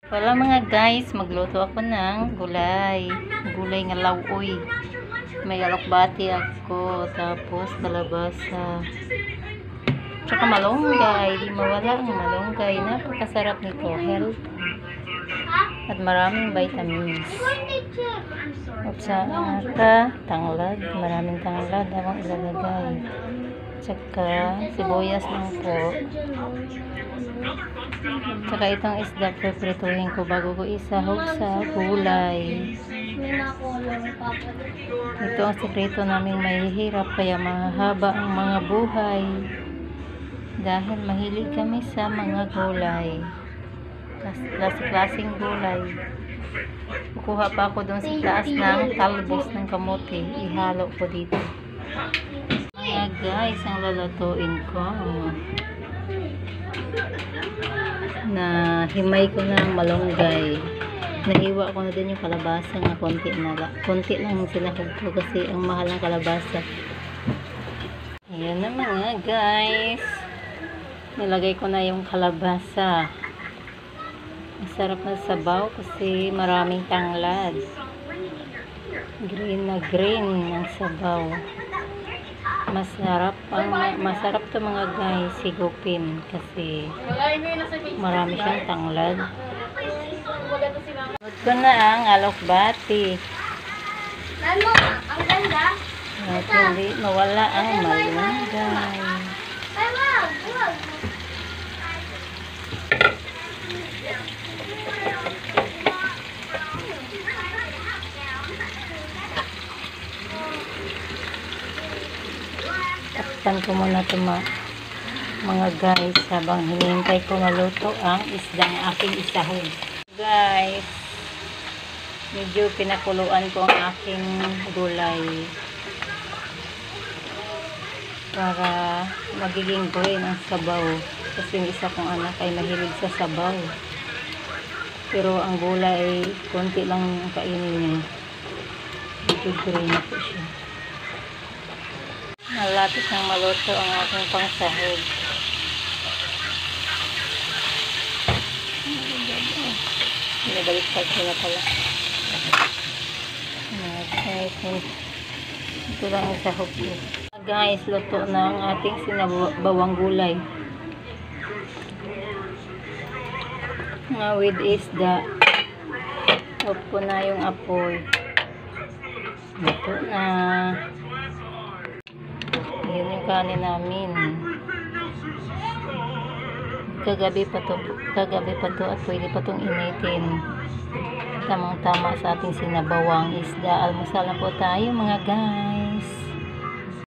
Wala mga guys, magluto ako ng gulay. Gulay nga lauoy. May alokbati ako, tapos kalabasa. Tsaka malunggay. Di mawala ang malunggay. Napakasarap nito. Health. At maraming vitamins. At tanglad. Maraming tanglad. Awang ilalagay. Tsaka sibuyas lang po. Tsaka itong isda, preprituhin ko bago ko isahog sa gulay. Ito ang sekreto naming mahihirap, kaya mahaba ang mga buhay. Dahil mahilig kami sa mga gulay. Klaseng gulay. Kukuha pa ako doon sa taas ng talbos ng kamote. Ihalo ko dito. Mga guys, ang lulutuin ko. Na himay ko ng malunggay. Nahiwa ko na din yung kalabasa nga konti lang sinahog ko kasi ang mahal ng kalabasa. Ayan na mga guys, nilagay ko na yung kalabasa. Masarap na sabaw kasi maraming tanglad. Green na green ang sabaw. Masarap to mga guys, sigupin kasi marami siyang tanglad. Sunod ko na ang alokbati. Ano? Ang ganda? At hindi mawala ang malunggay. Ay, wag! Takpan ko muna ito mga guys habang hinihintay ko maluto ang isdang aking isahog. Guys, medyo pinakuluan ko ang aking gulay para magiging green ang sabaw kasi yung isa kong anak ay mahilig sa sabaw, pero ang gulay ay konti lang ang kainin niya. Medyo green na po siya. Malapit nang maluto ang aking pangsahog. Binabaliktad ko na pala. Ito lang ang sahog ko. Guys, luto na ang ating sinabawang gulay. Nga with isda. Off ko na yung apoy. Luto na. Yun yung kanin namin. Kagabi pa to at pwede pa tong initin. Tamang tama sa ating sinabawang isda. Almusal na po tayo mga guys.